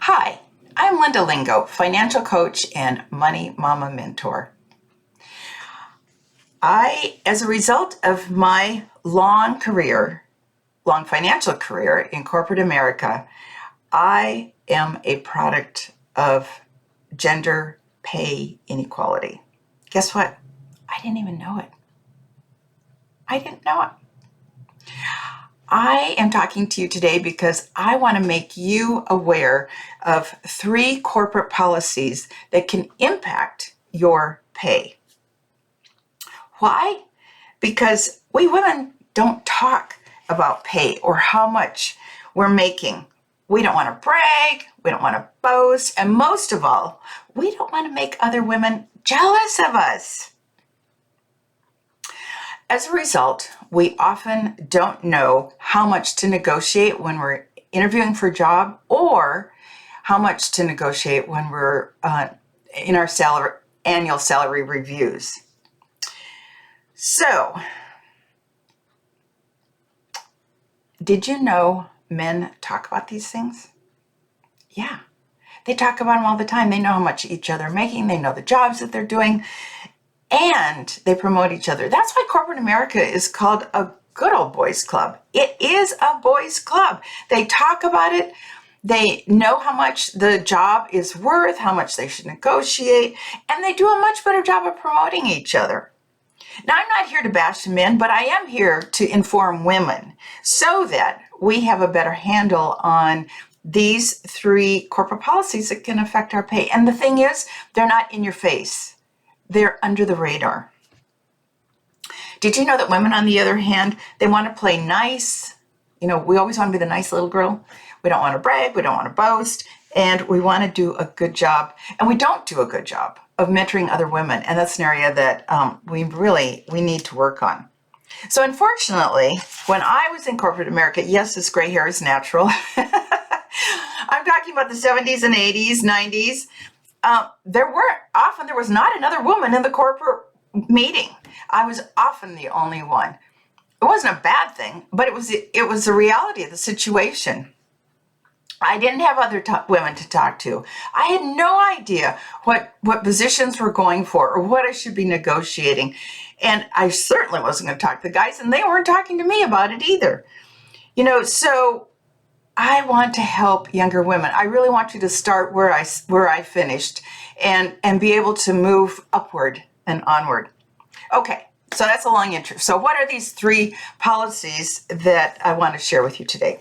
Hi, I'm Linda Lingo, financial coach and money mama mentor. As a result of my long financial career in corporate America, I am a product of gender pay inequality. Guess what? I didn't even know it. I didn't know it. I am talking to you today because I want to make you aware of 3 corporate policies that can impact your pay. Why? Because we women don't talk about pay or how much we're making. We don't want to brag, we don't want to boast, and most of all, we don't want to make other women jealous of us. As a result, we often don't know how much to negotiate when we're interviewing for a job or how much to negotiate when we're in our annual salary reviews. So, did you know men talk about these things? Yeah, they talk about them all the time. They know how much each other are making. They know the jobs that they're doing, and they promote each other. That's why corporate America is called a good old boys club. It is a boys club. They talk about it. They know how much the job is worth, how much they should negotiate, and they do a much better job of promoting each other. Now, I'm not here to bash men, but I am here to inform women so that we have a better handle on these 3 corporate policies that can affect our pay. And the thing is, they're not in your face. They're under the radar. Did you know that women, on the other hand, they want to play nice? You know, we always want to be the nice little girl. We don't want to brag. We don't want to boast. And we want to do a good job. And we don't do a good job of mentoring other women. And that's an area that we need to work on. So unfortunately, when I was in corporate America, yes, this gray hair is natural. I'm talking about the 70s and 80s, 90s. There was not another woman in the corporate meeting. I was often the only one. It wasn't a bad thing, but it was the reality of the situation. I didn't have other women to talk to. I had no idea what positions we're going for or what I should be negotiating. And I certainly wasn't going to talk to the guys, and they weren't talking to me about it either. You know, so I want to help younger women. I really want you to start where I finished and be able to move upward and onward. Okay, so that's a long intro. So what are these 3 policies that I want to share with you today?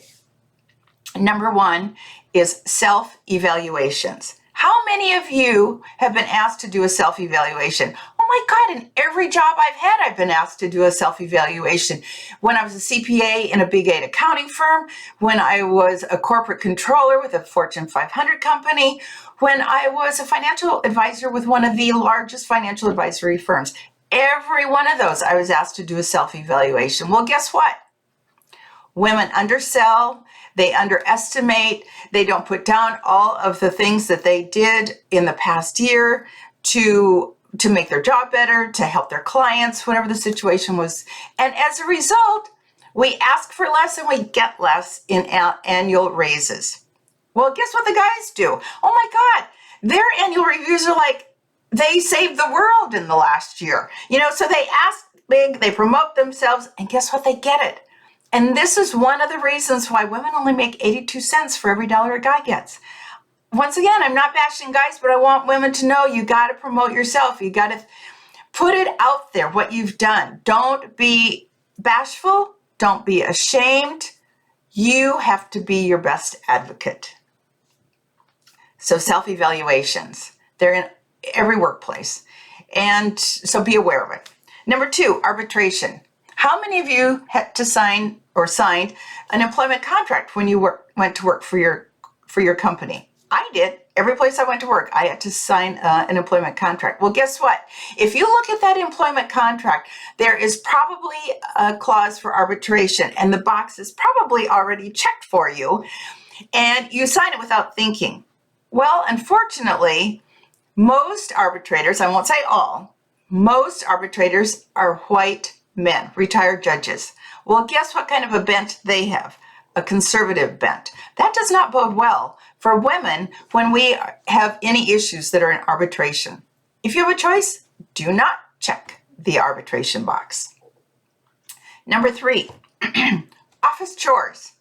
Number 1 is self-evaluations. How many of you have been asked to do a self-evaluation? Oh my God, in every job I've had, I've been asked to do a self-evaluation. When I was a CPA in a Big 8 accounting firm, when I was a corporate controller with a Fortune 500 company, when I was a financial advisor with one of the largest financial advisory firms. Every one of those, I was asked to do a self-evaluation. Well, guess what? Women undersell, they underestimate, they don't put down all of the things that they did in the past year to make their job better, to help their clients, whatever the situation was. And as a result, we ask for less and we get less in annual raises. Well, guess what the guys do? Oh my God, their annual reviews are like they saved the world in the last year. You know, so they ask big, they promote themselves, and guess what? They get it. And this is one of the reasons why women only make 82 cents for every dollar a guy gets. Once again, I'm not bashing guys, but I want women to know you got to promote yourself. You got to put it out there, what you've done. Don't be bashful. Don't be ashamed. You have to be your best advocate. So self-evaluations, they're in every workplace. And so be aware of it. Number 2, arbitration. How many of you had to sign or signed an employment contract when you went to work for your company? I did. Every place I went to work, I had to sign an employment contract. Well, guess what? If you look at that employment contract, there is probably a clause for arbitration, and the box is probably already checked for you, and you sign it without thinking. Well, unfortunately, most arbitrators, I won't say all, most arbitrators are white men, retired judges. Well, guess what kind of a bent they have? a conservative bent. That does not bode well for women when we have any issues that are in arbitration. If you have a choice, do not check the arbitration box. Number 3, office chores.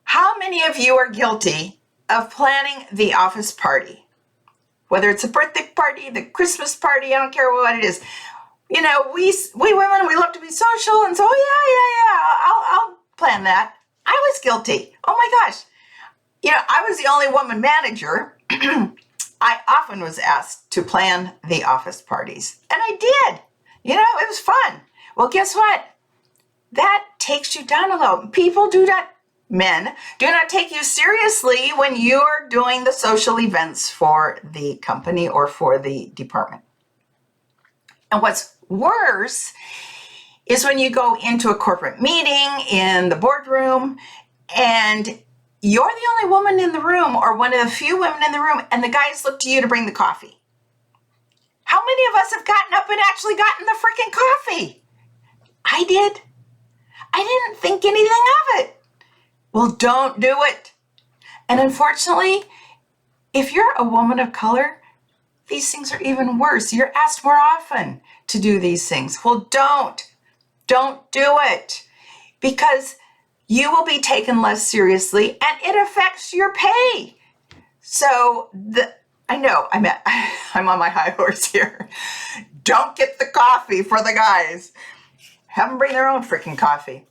How many of you are guilty of planning the office party? Whether it's a birthday party, the Christmas party, I don't care what it is. You know, we women, we love to be social, and so I'll plan that. I was guilty. Oh my gosh. You know, I was the only woman manager. I often was asked to plan the office parties, and I did. You know, it was fun. Well, guess what? That takes you down a little. Men do not take you seriously when you're doing the social events for the company or for the department. And what's worse is when you go into a corporate meeting in the boardroom and you're the only woman in the room or one of the few women in the room, and the guys look to you to bring the coffee. How many of us have gotten up and actually gotten the freaking coffee? I did. I didn't think anything of it. Well, don't do it. And unfortunately, if you're a woman of color, these things are even worse. You're asked more often to do these things. Well, don't do it, because you will be taken less seriously and it affects your pay. So I know I'm on my high horse here. Don't get the coffee for the guys. Have them bring their own freaking coffee.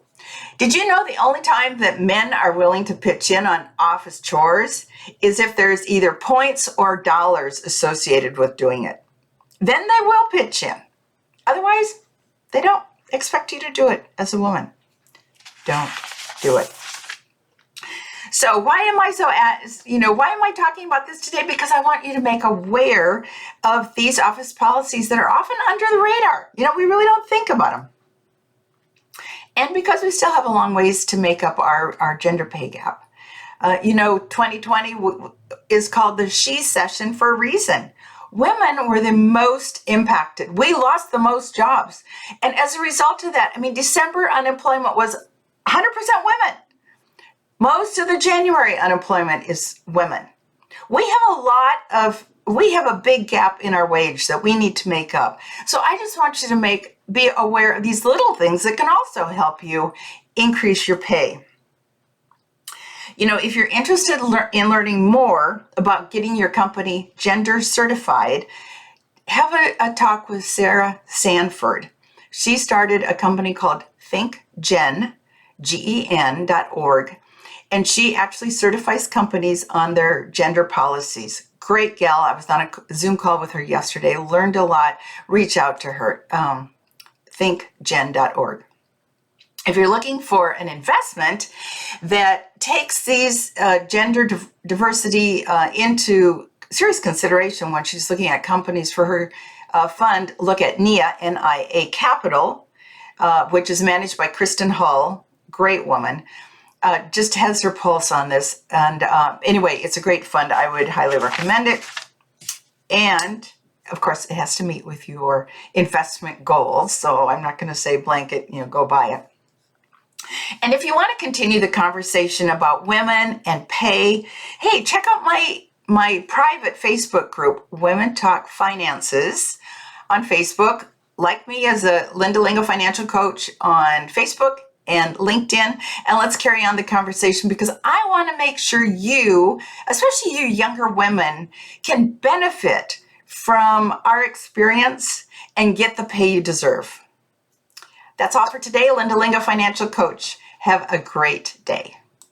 Did you know the only time that men are willing to pitch in on office chores is if there's either points or dollars associated with doing it? Then they will pitch in. Otherwise, they don't expect you to do it as a woman. Don't do it. So why am I talking about this today? Because I want you to make aware of these office policies that are often under the radar. You know, we really don't think about them. And because we still have a long ways to make up our gender pay gap. 2020 is called the She Session for a reason. Women were the most impacted. We lost the most jobs. And as a result of that, December unemployment was 100% women. Most of the January unemployment is women. We have a big gap in our wage that we need to make up. So I just want you to be aware of these little things that can also help you increase your pay. You know, if you're interested in learning more about getting your company gender certified, have a talk with Sarah Sanford. She started a company called ThinkGen, GEN.org, and she actually certifies companies on their gender policies. Great gal. I was on a Zoom call with her yesterday, learned a lot. Reach out to her, thinkgen.org. If you're looking for an investment that takes these gender diversity into serious consideration when she's looking at companies for her fund, look at Nia, Nia Capital, which is managed by Kristin Hull, great woman. Just has her pulse on this. And anyway, it's a great fund. I would highly recommend it. And of course, it has to meet with your investment goals. So I'm not going to say blanket, go buy it. And if you want to continue the conversation about women and pay, hey, check out my private Facebook group, Women Talk Finances, on Facebook. Like me as a Linda Lingo financial coach on Facebook and LinkedIn, and let's carry on the conversation, because I want to make sure you, especially you younger women, can benefit from our experience and get the pay you deserve. That's all for today. Linda Lingo financial coach. Have a great day.